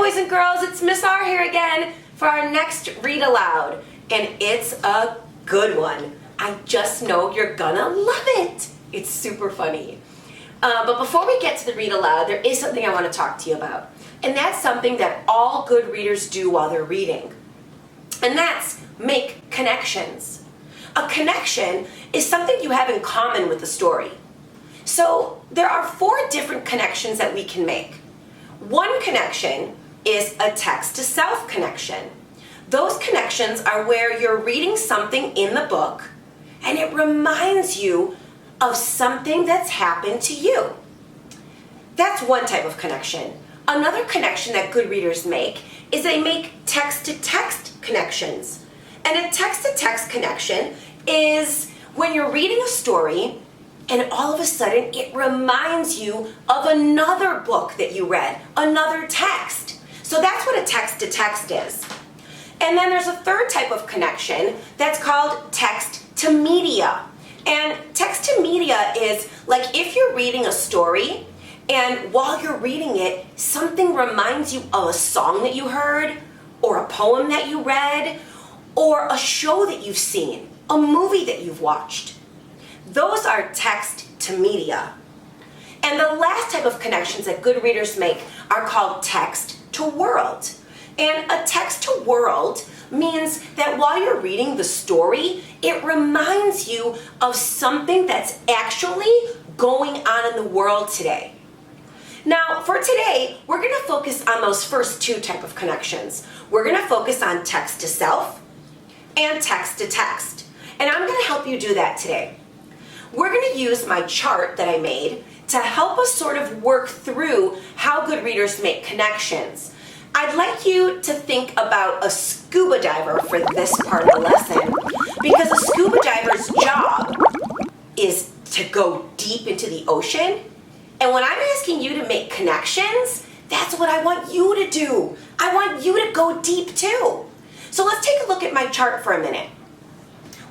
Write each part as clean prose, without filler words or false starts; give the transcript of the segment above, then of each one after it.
boys and girls, it's Miss R here again for our next read aloud, and it's a good one. I just know you're gonna love it. It's super funny. But before we get to the read aloud, there is something I want to talk to you about, and that's something that all good readers do while they're reading, and that's make connections. A connection is something you have in common with the story. So there are 4 different connections that we can make. One connection is a text-to-self connection. Those connections are where you're reading something in the book and it reminds you of something that's happened to you. That's one type of connection. Another connection that good readers make is they make text-to-text connections. And a text-to-text connection is when you're reading a story and all of a sudden it reminds you of another book that you read, another text. So that's what a text-to-text is. And then there's a third type of connection that's called text-to-media. And text-to-media is like if you're reading a story and while you're reading it, something reminds you of a song that you heard, or a poem that you read, or a show that you've seen, a movie that you've watched. Those are text-to-media. And the last type of connections that good readers make are called text-to-world. And a text-to-world means that while you're reading the story, it reminds you of something that's actually going on in the world today. Now, for today, we're going to focus on those first 2 type of connections. We're going to focus on text-to-self and text-to-text. And I'm going to help you do that today. We're going to use my chart that I made to help us sort of work through how good readers make connections. I'd like you to think about a scuba diver for this part of the lesson, because a scuba diver's job is to go deep into the ocean. And when I'm asking you to make connections, that's what I want you to do. I want you to go deep too. So let's take a look at my chart for a minute.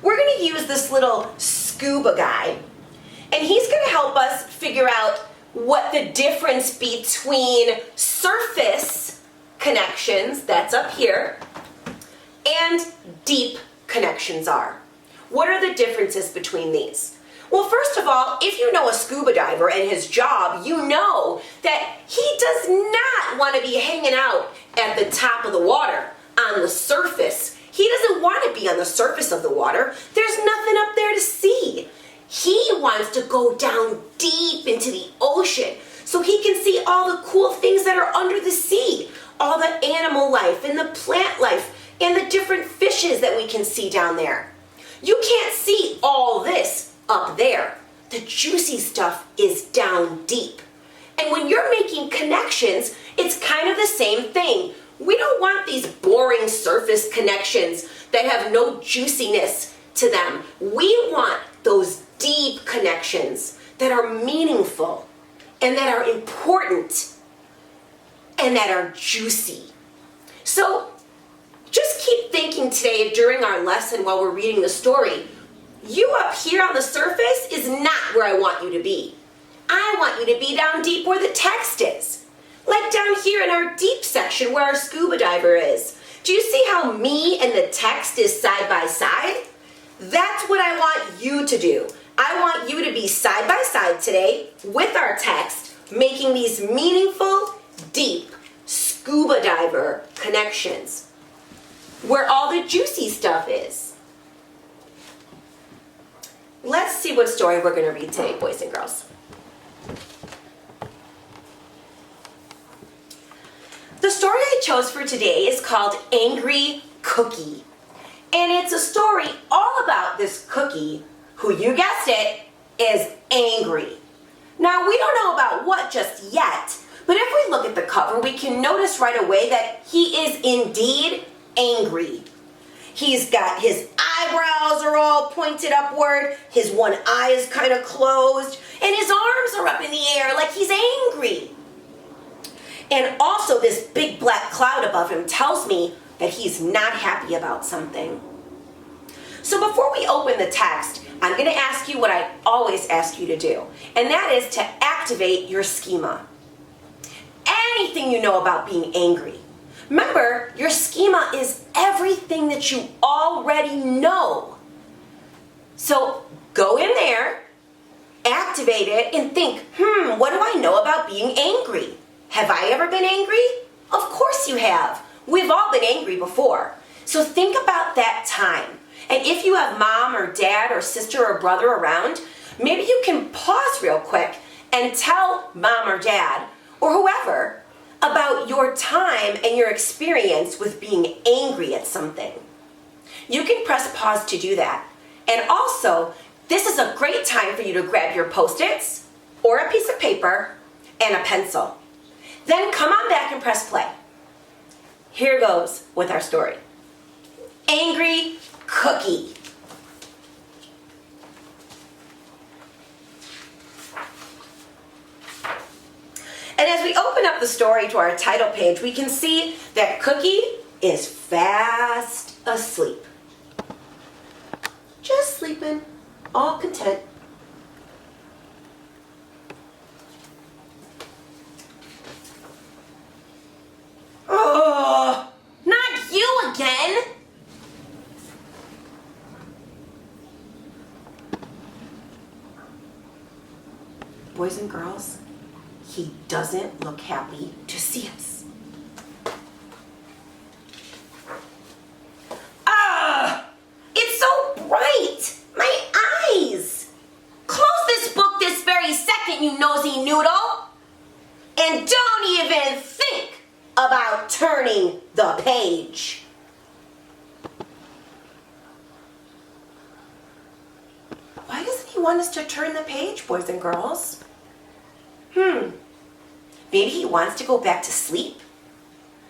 We're going to use this little scuba guy, and he's going to help us figure out what the difference between surface connections, that's up here, and deep connections are. What are the differences between these? Well, first of all, if you know a scuba diver and his job, you know that he does not want to be hanging out at the top of the water on the surface. He doesn't want to be on the surface of the water. There's nothing up there to see. He wants to go down deep into the ocean so he can see all the cool things that are under the sea, all the animal life and the plant life and the different fishes that we can see down there. You can't see all this up there. The juicy stuff is down deep. And when you're making connections, it's kind of the same thing. We don't want these boring surface connections that have no juiciness to them. We want those deep connections that are meaningful and that are important and that are juicy. So just keep thinking today during our lesson while we're reading the story, you up here on the surface is not where I want you to be. I want you to be down deep where the text is. Like down here in our deep section where our scuba diver is. Do you see how me and the text is side by side? That's what I want you to do. I want you to be side by side today with our text, making these meaningful, deep scuba diver connections where all the juicy stuff is. Let's see what story we're going to read today, boys and girls. The story I chose for today is called Angry Cookie. And it's a story all about this cookie who, you guessed it, is angry. Now, we don't know about what just yet, but if we look at the cover, we can notice right away that he is indeed angry. He's got his eyebrows are all pointed upward, his one eye is kind of closed, and his arms are up in the air like he's angry. And also this big black cloud above him tells me that he's not happy about something. So before we open the text, I'm going to ask you what I always ask you to do, and that is to activate your schema. Anything you know about being angry, Remember, your schema is everything that you already know. So go in there, activate it, and think, what do I know about being angry? Have I ever been angry? Of course you have. We've all been angry before. So think about that time. And if you have mom or dad or sister or brother around, maybe you can pause real quick and tell mom or dad or whoever about your time and your experience with being angry at something. You can press pause to do that. And also, this is a great time for you to grab your Post-its or a piece of paper and a pencil. Then come on back and press play. Here goes with our story. Angry Cookie. And as we open up the story to our title page, we can see that Cookie is fast asleep. Just sleeping, all content. Oh, not you again! Boys and girls, he doesn't look happy to see us. It's so bright! My eyes! Close this book this very second, you nosy noodle! And don't even think about turning the page. Why doesn't he want us to turn the page, boys and girls? Maybe he wants to go back to sleep.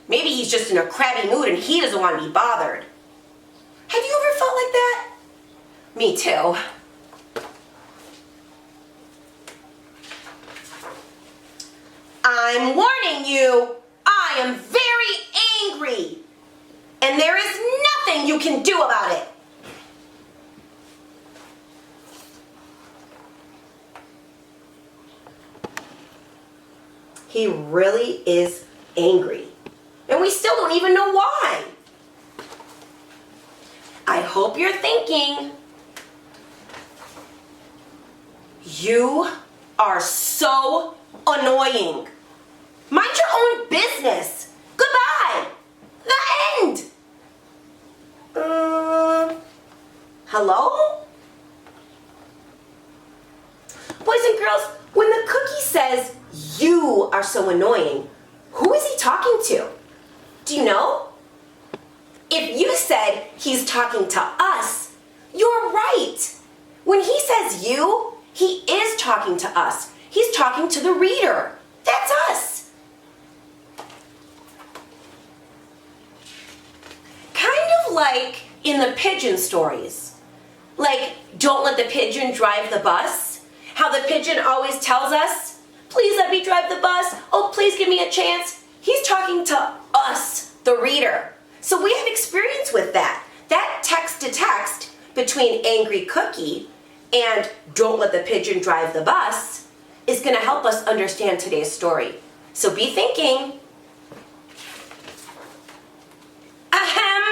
Maybe he's just in a crabby mood and he doesn't want to be bothered. Have you ever felt like that? Me too. I'm warning you, I am very angry. And there is nothing you can do about it. He really is angry. And we still don't even know why. I hope you're thinking, you are so annoying. Mind your own business. Goodbye. The end. Hello? Boys and girls, when the cookie says, you are so annoying, who is he talking to? Do you know? If you said he's talking to us, you're right. When he says you, he is talking to us. He's talking to the reader. That's us. Kind of like in the pigeon stories. Like, don't let the pigeon drive the bus. How the pigeon always tells us, please let me drive the bus. Oh, please give me a chance. He's talking to us, the reader. So we have experience with that. That text to text between Angry Cookie and don't let the pigeon drive the bus is going to help us understand today's story. So be thinking. Ahem.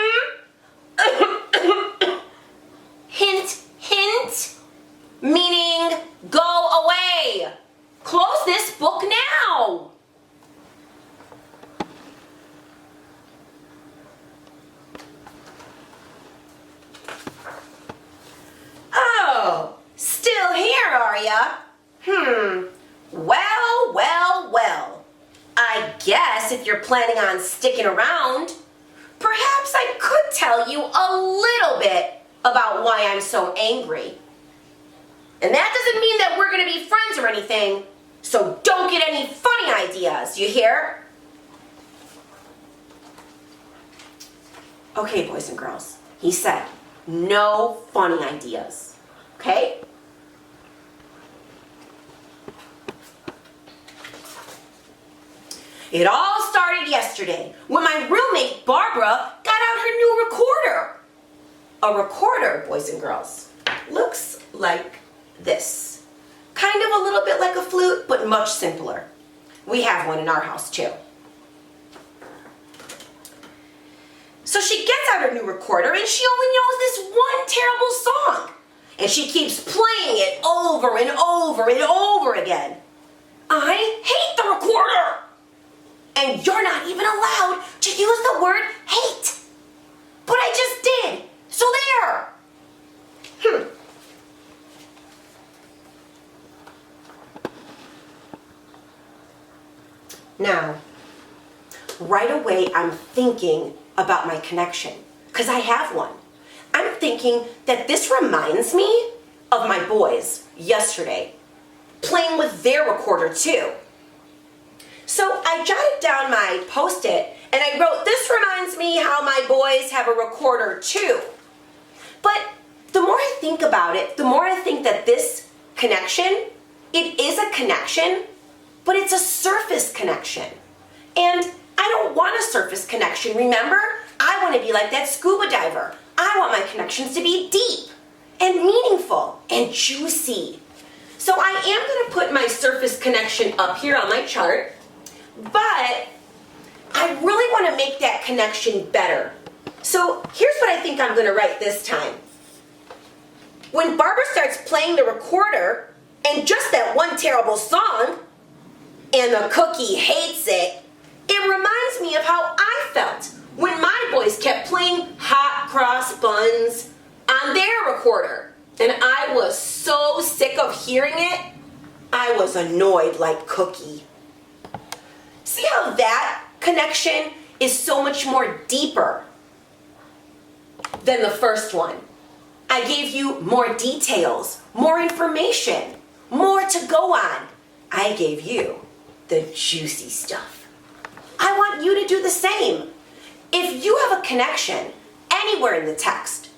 Hint, hint. Meaning go away. Close this book now. Oh, still here, are ya? Well, well, well. I guess if you're planning on sticking around, perhaps I could tell you a little bit about why I'm so angry. And that doesn't mean that we're going to be friends or anything, so don't get any funny ideas, you hear? Okay, boys and girls, he said, no funny ideas, okay? It all started yesterday when my roommate Barbara got out her new recorder. A recorder, boys and girls, looks like this. Kind of a little bit like a flute, but much simpler. We have one in our house too. So she gets out her new recorder and she only knows this one terrible song. And she keeps playing it over and over and over again. I hate the recorder. And you're not even allowed to use the word hate. But I just did. So there. Now, right away I'm thinking about my connection, because I have one. I'm thinking that this reminds me of my boys yesterday, playing with their recorder too. So I jotted down my Post-it and I wrote, this reminds me how my boys have a recorder too. But the more I think about it, the more I think that this connection, it is a connection, but it's a surface connection. And I don't want a surface connection, remember? I want to be like that scuba diver. I want my connections to be deep and meaningful and juicy. So I am going to put my surface connection up here on my chart, but I really want to make that connection better. So here's what I think I'm going to write this time. When Barbara starts playing the recorder and just that one terrible song, and the cookie hates it, it reminds me of how I felt when my boys kept playing hot cross buns on their recorder. And I was so sick of hearing it, I was annoyed like Cookie. See how that connection is so much more deeper than the first one? I gave you more details, more information, more to go on. I gave you the juicy stuff. I want you to do the same. If you have a connection anywhere in the text,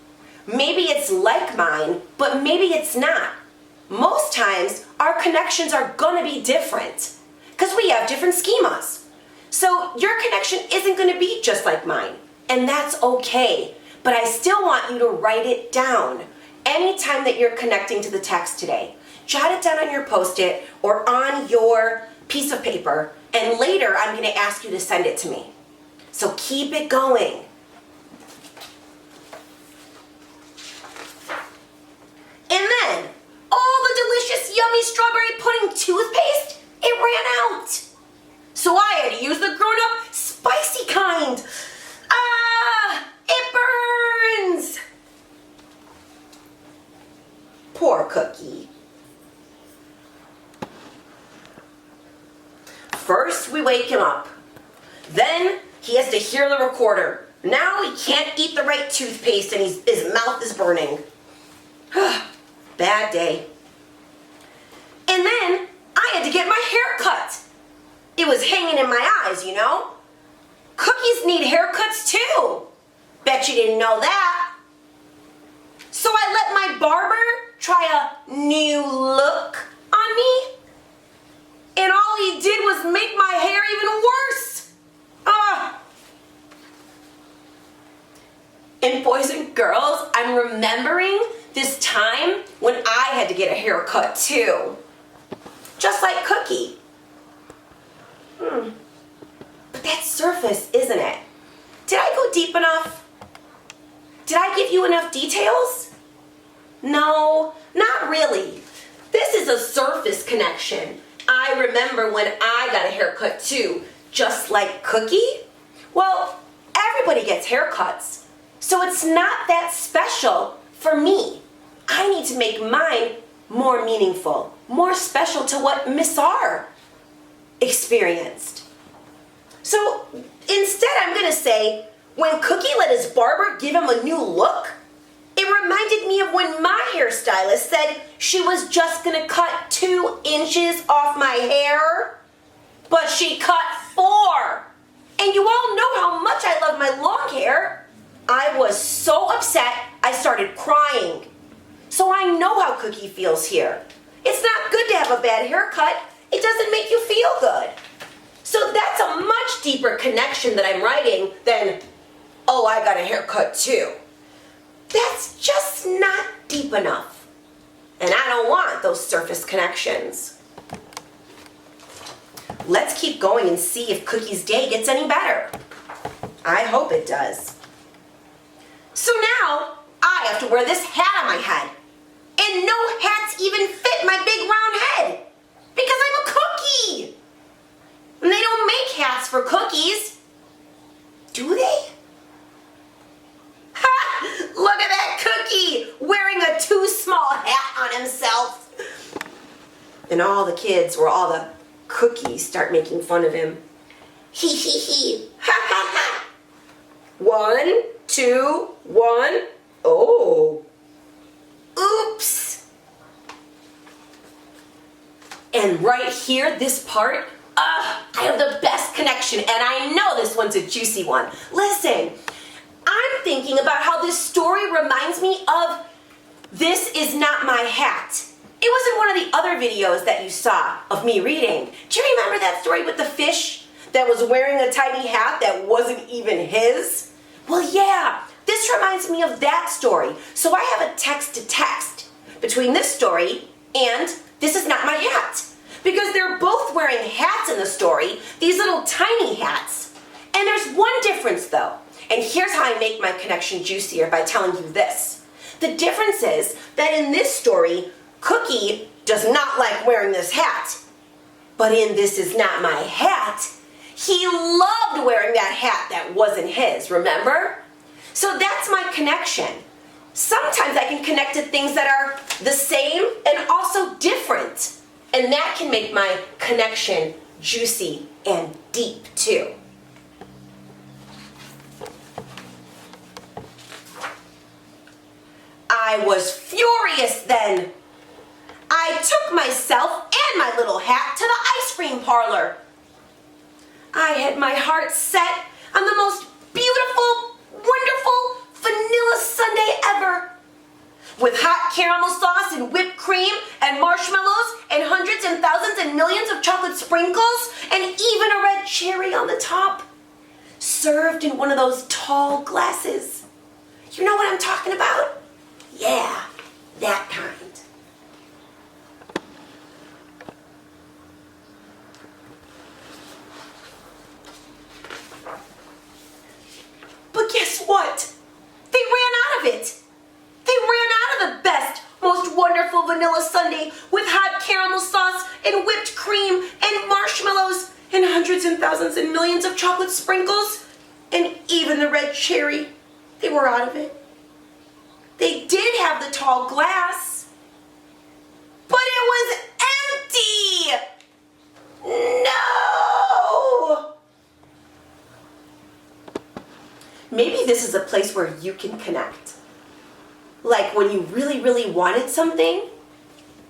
maybe it's like mine, but maybe it's not. Most times, our connections are gonna be different because we have different schemas. So your connection isn't gonna be just like mine, and that's okay. But I still want you to write it down anytime that you're connecting to the text today. Jot it down on your Post-it or on your piece of paper, and later I'm going to ask you to send it to me. So keep it going. And then, all the delicious, yummy strawberry pudding toothpaste, it ran out. So I had to use the grown-up spicy kind. Ah, it burns. Poor Cookie. First, we wake him up. Then, he has to hear the recorder. Now he can't eat the right toothpaste and his mouth is burning. Bad day. And then, I had to get my hair cut. It was hanging in my eyes, you know? Cookies need haircuts too. Bet you didn't know that. So I let my barber try a new look on me. And all he did was make my hair even worse. And boys and girls, I'm remembering this time when I had to get a haircut too. Just like Cookie. But that's surface, isn't it? Did I go deep enough? Did I give you enough details? No, not really. This is a surface connection. I remember when I got a haircut too, just like Cookie. Well, everybody gets haircuts, so it's not that special for me. I need to make mine more meaningful, more special to what Miss R experienced. So instead I'm going to say, when Cookie let his barber give him a new look, it reminded me of when my hairstylist said she was just going to cut 2 inches off my hair, but she cut 4. And you all know how much I love my long hair. I was so upset, I started crying. So I know how Cookie feels here. It's not good to have a bad haircut. It doesn't make you feel good. So that's a much deeper connection that I'm writing than, oh, I got a haircut too. That's just not deep enough. And I don't want those surface connections. Let's keep going and see if Cookie's day gets any better. I hope it does. So now I have to wear this hat on my head. And no hats even fit my big round head because I'm a cookie. And they don't make hats for cookies, do they? Ha! Look at that cookie wearing a too small hat on himself. And all the kids, or all the cookies, start making fun of him. Hee hee hee. Ha ha ha. 1, 2, 1. Oh. Oops. And right here, this part, I have the best connection, and I know this one's a juicy one. Listen, I'm thinking about how this story reminds me of This Is Not My Hat. It was in one of the other videos that you saw of me reading. Do you remember that story with the fish that was wearing a tiny hat that wasn't even his? Well, yeah, this reminds me of that story. So I have a text-to-text between this story and This Is Not My Hat. Because they're both wearing hats in the story, these little tiny hats. And there's one difference though. And here's how I make my connection juicier by telling you this. The difference is that in this story, Cookie does not like wearing this hat. But in This Is Not My Hat, he loved wearing that hat that wasn't his, remember? So that's my connection. Sometimes I can connect to things that are the same and also different. And that can make my connection juicy and deep too. I was furious then. I took myself and my little hat to the ice cream parlor. I had my heart set on the most beautiful, wonderful vanilla sundae ever. With hot caramel sauce and whipped cream and marshmallows and hundreds and thousands and millions of chocolate sprinkles and even a red cherry on the top. Served in one of those tall glasses. You know what I'm talking about? Yeah, that kind. But guess what? They ran out of it. They ran out of the best, most wonderful vanilla sundae with hot caramel sauce and whipped cream and marshmallows and hundreds and thousands and millions of chocolate sprinkles and even the red cherry. They were out of it. They did have the tall glass, but it was empty. No! Maybe this is a place where you can connect. Like when you really, really wanted something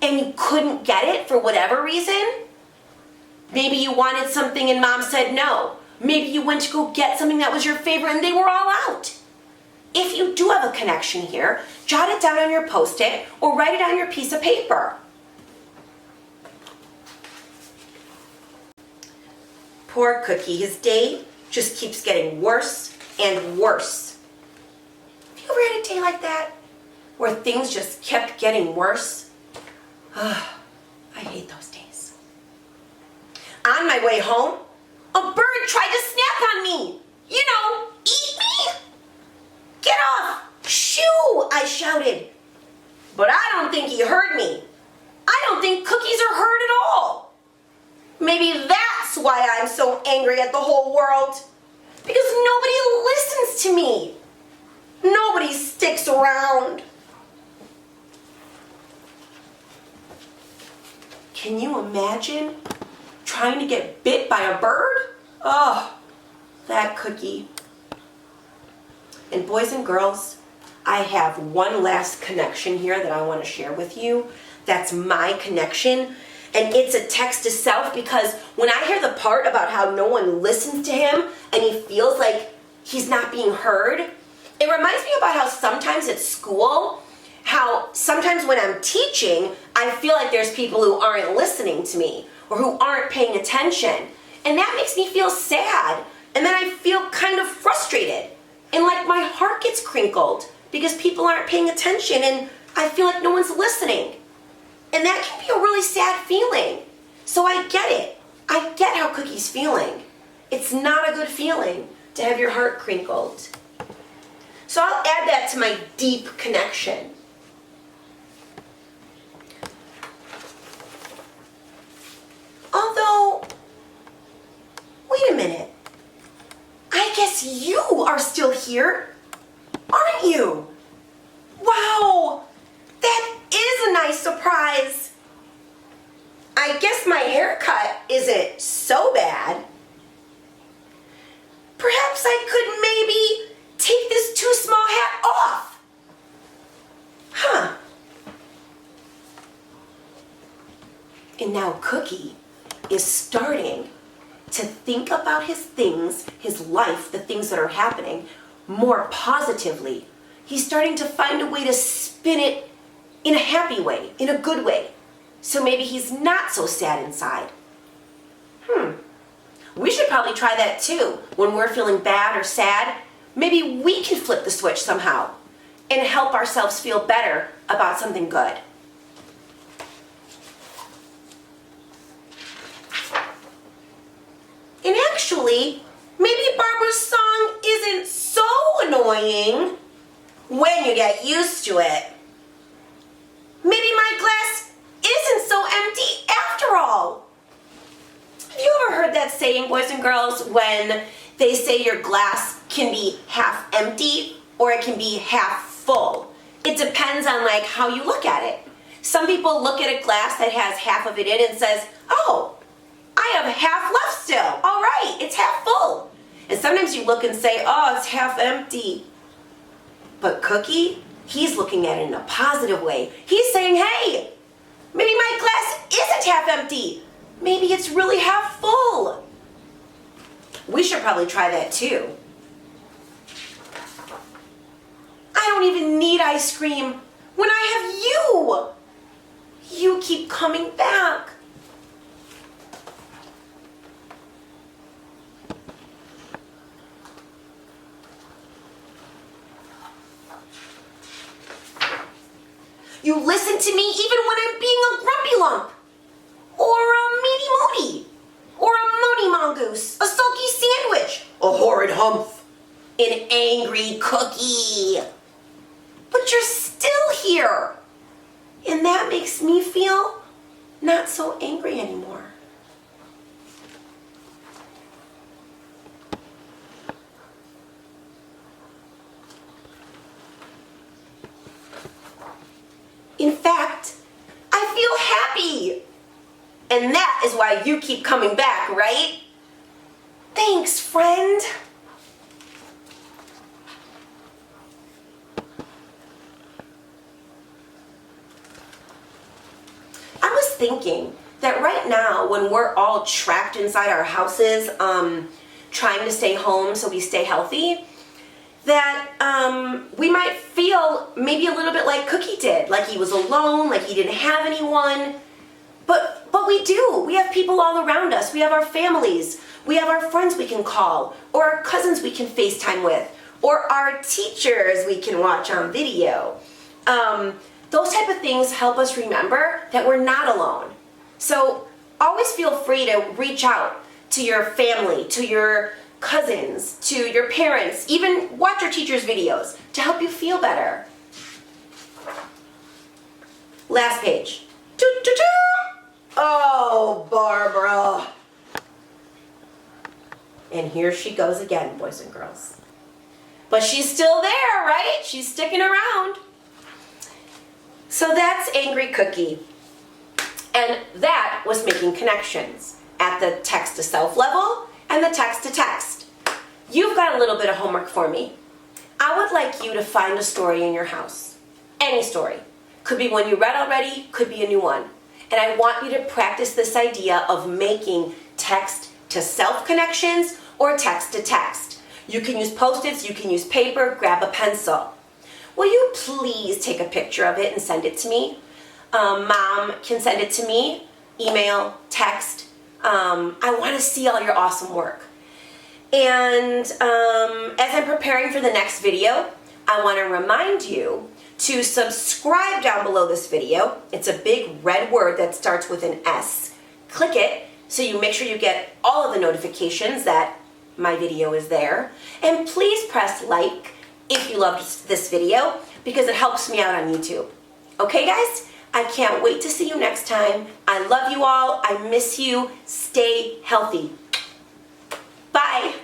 and you couldn't get it for whatever reason. Maybe you wanted something and mom said no. Maybe you went to go get something that was your favorite and they were all out. If you do have a connection here, jot it down on your Post-it or write it on your piece of paper. Poor Cookie, his day just keeps getting worse and worse. Have you ever had a day like that? Where things just kept getting worse? I hate those days. On my way home, a bird tried to snack on me. You know, eat me. Get off! Shoo! I shouted. But I don't think he heard me. I don't think cookies are heard at all. Maybe that's why I'm so angry at the whole world. Because nobody listens to me. Nobody sticks around. Can you imagine trying to get bit by a bird? Oh, that Cookie. And boys and girls, I have one last connection here that I want to share with you. That's my connection. And it's a text to self because when I hear the part about how no one listens to him and he feels like he's not being heard, it reminds me about how sometimes at school, how sometimes when I'm teaching, I feel like there's people who aren't listening to me or who aren't paying attention. And that makes me feel sad. And then I feel kind of frustrated. And like my heart gets crinkled because people aren't paying attention and I feel like no one's listening. And that can be a really sad feeling. So I get it. I get how Cookie's feeling. It's not a good feeling to have your heart crinkled. So I'll add that to my deep connection. Although, wait a minute. I guess you are still here, aren't you? Wow, that is a nice surprise. I guess my haircut isn't so bad. Perhaps I could maybe take this too small hat off. Huh. And now Cookie is starting to think about his things, his life, the things that are happening, more positively. He's starting to find a way to spin it in a happy way, in a good way. So maybe he's not so sad inside. We should probably try that too. When we're feeling bad or sad, maybe we can flip the switch somehow and help ourselves feel better about something good. And actually, maybe Barbara's song isn't so annoying when you get used to it. Maybe my glass isn't so empty after all. Have you ever heard that saying, boys and girls, when they say your glass can be half empty or it can be half full? It depends on like how you look at it. Some people look at a glass that has half of it in and says, oh, I have half left still. All right, it's half full. And sometimes you look and say, oh, it's half empty. But Cookie, he's looking at it in a positive way. He's saying, hey, maybe my glass isn't half empty. Maybe it's really half full. We should probably try that too. I don't even need ice cream when I have you. You keep coming back. You listen to me even when I'm being a grumpy lump, or a meaty moody, or a moany mongoose, a sulky sandwich, a horrid humph, an angry cookie. But you're still here, and that makes me feel not so angry anymore. In fact, I feel happy. And that is why you keep coming back, right? Thanks, friend. I was thinking that right now, when we're all trapped inside our houses, trying to stay home so we stay healthy, that we might feel maybe a little bit like Cookie did, like he was alone, like he didn't have anyone. But we do. We have people all around us. We have our families. We have our friends we can call, or our cousins we can FaceTime with, or our teachers we can watch on video. Those type of things help us remember that we're not alone. So always feel free to reach out to your family, to your cousins, to your parents, even watch your teacher's videos to help you feel better. Last page. Oh, Barbara. And here she goes again, boys and girls. But she's still there, right? She's sticking around. So that's Angry Cookie. And that was making connections at the text to self level and the text to text. You've got a little bit of homework for me. I would like you to find a story in your house. Any story. Could be one you read already, could be a new one. And I want you to practice this idea of making text to self connections or text to text. You can use Post-its, you can use paper, grab a pencil. Will you please take a picture of it and send it to me? Mom can send it to me, email, text. I want to see all your awesome work. And as I'm preparing for the next video, I want to remind you to subscribe down below this video. It's a big red word that starts with an S. Click it so you make sure you get all of the notifications that my video is there. And please press like if you loved this video because it helps me out on YouTube. Okay, guys? I can't wait to see you next time. I love you all. I miss you. Stay healthy. Bye.